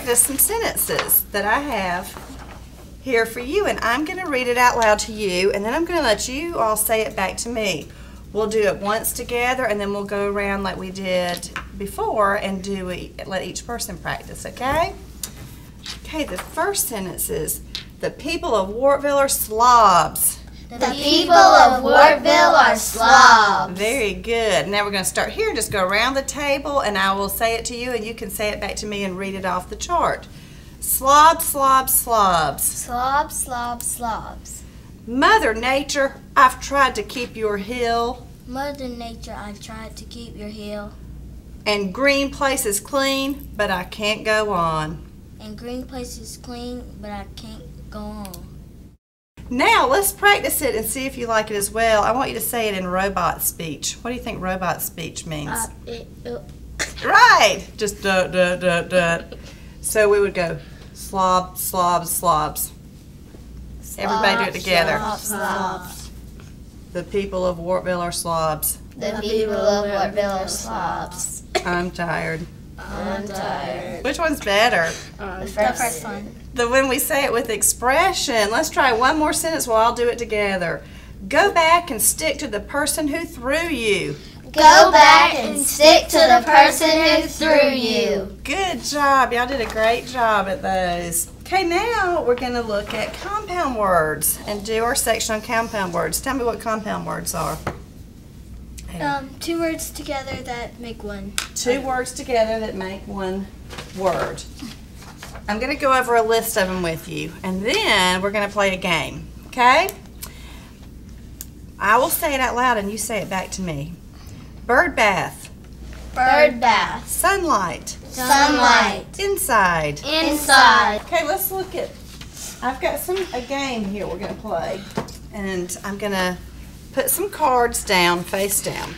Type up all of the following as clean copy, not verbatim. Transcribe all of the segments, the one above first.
practice some sentences that I have here for you, and I'm going to read it out loud to you, and then I'm going to let you all say it back to me. We'll do it once together, and then we'll go around like we did before and let each person practice, okay? Okay, the first sentence is, the people of Wartville are slobs. The people of Wartville are slobs. Very good. Now we're going to start here. Just go around the table, and I will say it to you, and you can say it back to me and read it off the chart. Slobs, slobs, slobs. Slobs, slobs, slobs. Mother Nature, I've tried to keep your hill. Mother Nature, I've tried to keep your hill. And green places clean, but I can't go on. And green places clean, but I can't go on. Now let's practice it and see if you like it as well. I want you to say it in robot speech. What do you think robot speech means? Right. Just duh, duh, duh, duh. So we would go slob, slobs, slobs. Everybody do it together. Slobs, slobs. The people of Wartville are slobs. The people of Wartville are slobs. I'm tired. I'm tired. Which one's better? The first one. When we say it with expression. Let's try one more sentence while I'll do it together. Go back and stick to the person who threw you. Go back and stick to the person who threw you. Good job. Y'all did a great job at those. Okay, now we're going to look at compound words and do our section on compound words. Tell me what compound words are. Two words together that make one. Two words together that make one word. I'm going to go over a list of them with you, and then we're going to play a game, okay? I will say it out loud, and you say it back to me. Bird bath. Bird bath. Sunlight. Sunlight. Inside. Inside. Okay, let's look at, I've got a game here we're going to play, and I'm going to put some cards down, face down,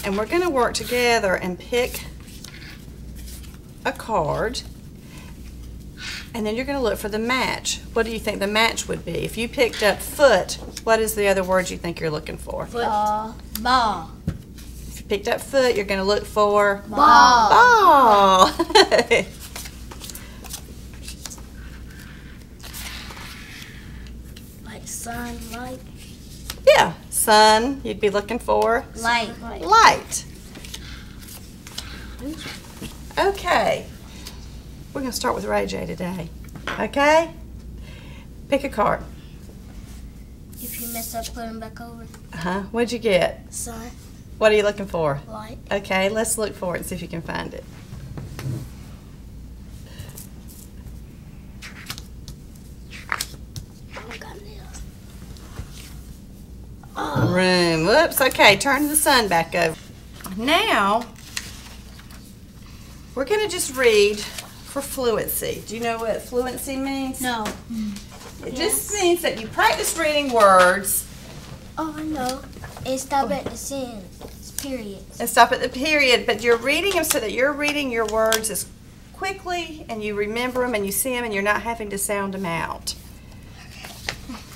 and we're going to work together and pick a card, and then you're going to look for the match. What do you think the match would be? If you picked up foot, what is the other word you think you're looking for? Foot. Ball. If you picked up foot, you're going to look for ball. Ball. Like sunlight. Yeah, sun, you'd be looking for Light. Light. Okay, we're going to start with Ray J today. Okay? Pick a card. If you mess up, put them back over. What'd you get? Sun. What are you looking for? Light. Okay, let's look for it and see if you can find it. Room. Whoops. Okay, turn the sun back over. Now, we're going to just read for fluency. Do you know what fluency means? No. It just means that you practice reading words. Oh, I know. And stop at the sentence, period. And stop at the period, but you're reading them so that you're reading your words as quickly and you remember them and you see them and you're not having to sound them out.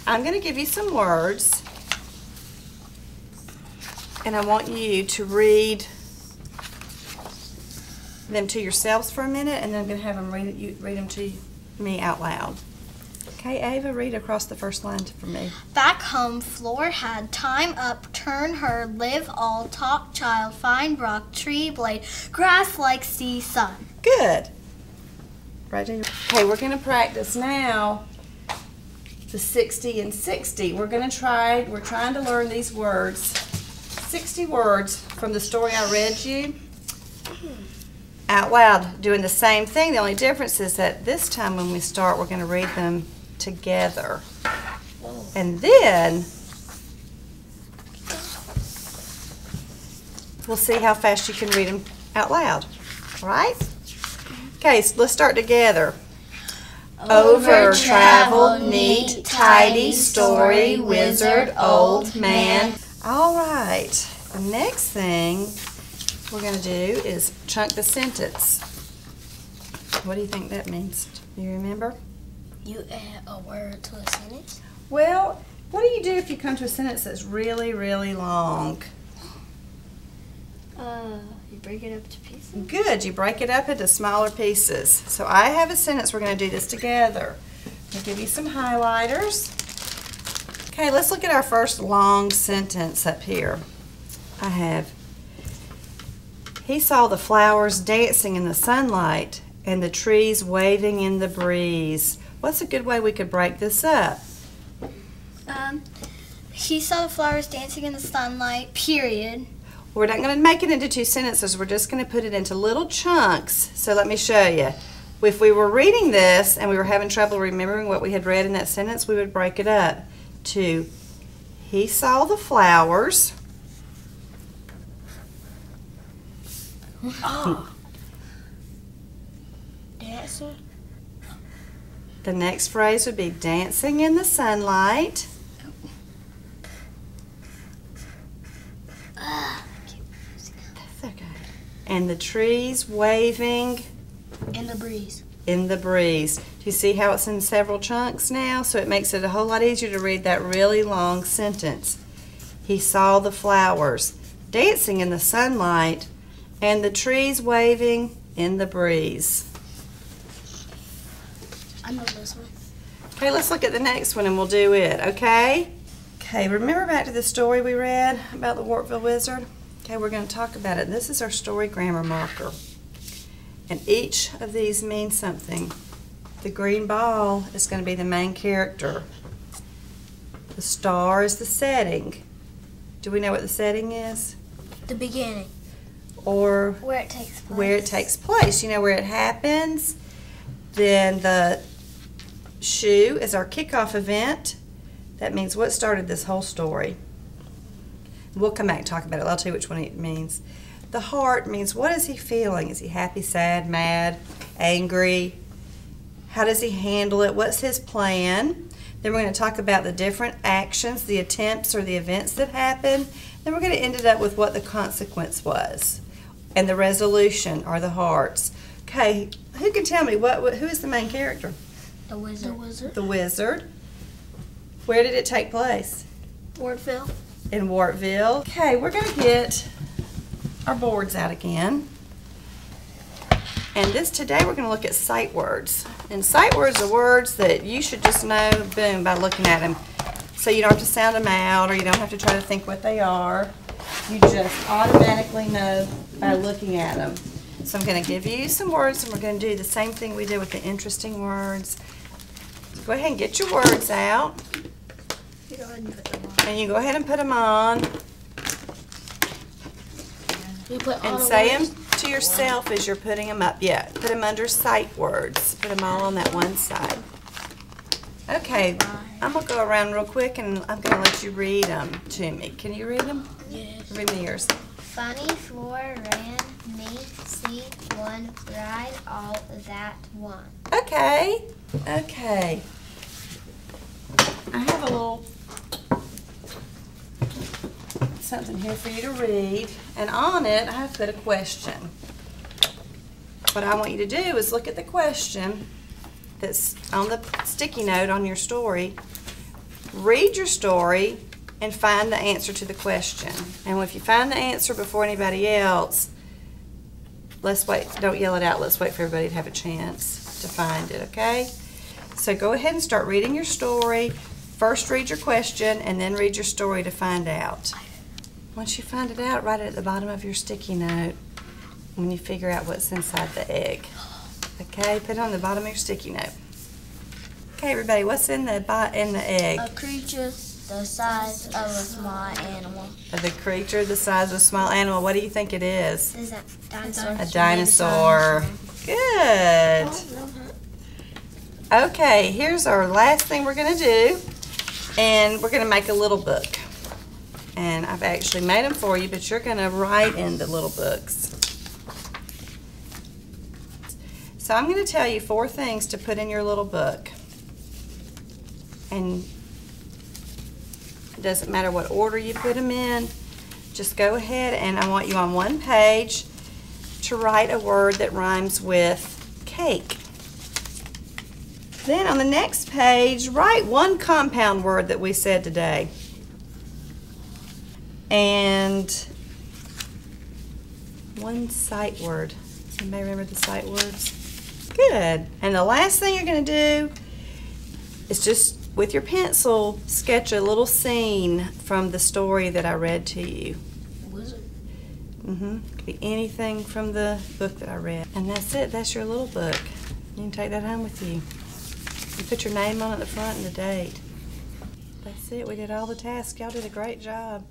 I'm going to give you some words, and I want you to read them to yourselves for a minute, and then I'm going to have them read them to me out loud. Okay, Ava, read across the first line for me. Back home, Floor had time up, turn her, live all, top child, find rock, tree blade, grass like sea, sun. Good. Right. Okay, we're going to practice now the 60 and 60. We're trying to learn these words, 60 words from the story I read you out loud, doing the same thing. The only difference is that this time when we start, we're going to read them together. And then we'll see how fast you can read them out loud. All right? Okay, so let's start together. Over, travel, neat, tidy, story, wizard, old man. All right, the next thing we're going to do is chunk the sentence. What do you think that means? Do you remember? You add a word to a sentence? Well, what do you do if you come to a sentence that's really, really long? You break it up to pieces? Good. You break it up into smaller pieces. So I have a sentence. We're going to do this together. I'll give you some highlighters. Okay, let's look at our first long sentence up here. I have, he saw the flowers dancing in the sunlight and the trees waving in the breeze. What's a good way we could break this up? He saw the flowers dancing in the sunlight, period. We're not going to make it into two sentences. We're just going to put it into little chunks. So let me show you. If we were reading this and we were having trouble remembering what we had read in that sentence, we would break it up to, he saw the flowers. Oh. Dancing. The next phrase would be dancing in the sunlight. That's okay. And the trees waving In the breeze. in the breeze. Do you see how it's in several chunks now? So it makes it a whole lot easier to read that really long sentence. He saw the flowers dancing in the sunlight and the trees waving in the breeze. I know this one. Okay, let's look at the next one and we'll do it, okay? Okay, remember back to the story we read about the Wartville Wizard? Okay, we're going to talk about it. This is our story grammar marker. And each of these means something. The green ball is going to be the main character. The star is the setting. Do we know what the setting is? The beginning. Or Where it takes place. where it takes place. You know where it happens. Then the shoe is our kickoff event. That means what started this whole story. We'll come back and talk about it. I'll tell you which one it means. The heart means what is he feeling? Is he happy, sad, mad, angry? How does he handle it? What's his plan? Then we're going to talk about the different actions, the attempts or the events that happened. Then we're going to end it up with what the consequence was. And the resolution are the hearts. Okay, who can tell me who is the main character? The wizard. The wizard. The wizard. Where did it take place? Wartville. In Wartville. Okay, we're going to get our boards out again. And today we're going to look at sight words. And sight words are words that you should just know, boom, by looking at them. So you don't have to sound them out or you don't have to try to think what they are. You just automatically know by looking at them. So I'm going to give you some words and we're going to do the same thing we did with the interesting words. So go ahead and get your words out. You go ahead and put them on. And you go ahead and put them on. You put all And the say words? them to yourself as you're putting them up. Yeah, put them under sight words. Put them all on that one side. Okay, I'm going to go around real quick and I'm going to let you read them to me. Can you read them? Yes. Read me yours. Funny, floor, ran, me, see, one, ride, all that one. Okay, okay. I have a little something here for you to read, and on it I have put a question. What I want you to do is look at the question that's on the sticky note on your story. Read your story and find the answer to the question. And if you find the answer before anybody else, let's wait. Don't yell it out. Let's wait for everybody to have a chance to find it, okay? So go ahead and start reading your story. First read your question and then read your story to find out. Once you find it out, write it at the bottom of your sticky note when you figure out what's inside the egg. Okay, put it on the bottom of your sticky note. Okay, everybody, what's in the egg? A creature the size of a small animal. The creature the size of a small animal. What do you think it is? Is that dinosaur? A dinosaur. Good. Okay, here's our last thing we're going to do. And we're going to make a little book. And I've actually made them for you, but you're going to write in the little books. So I'm going to tell you 4 things to put in your little book. And it doesn't matter what order you put them in. Just go ahead and I want you on one page to write a word that rhymes with cake. Then on the next page, write one compound word that we said today. And one sight word. Anybody remember the sight words? Good. And the last thing you're going to do is just, with your pencil, sketch a little scene from the story that I read to you. Was it? Could be anything from the book that I read. And that's it. That's your little book. You can take that home with you. You put your name on it at the front and the date. That's it. We did all the tasks. Y'all did a great job.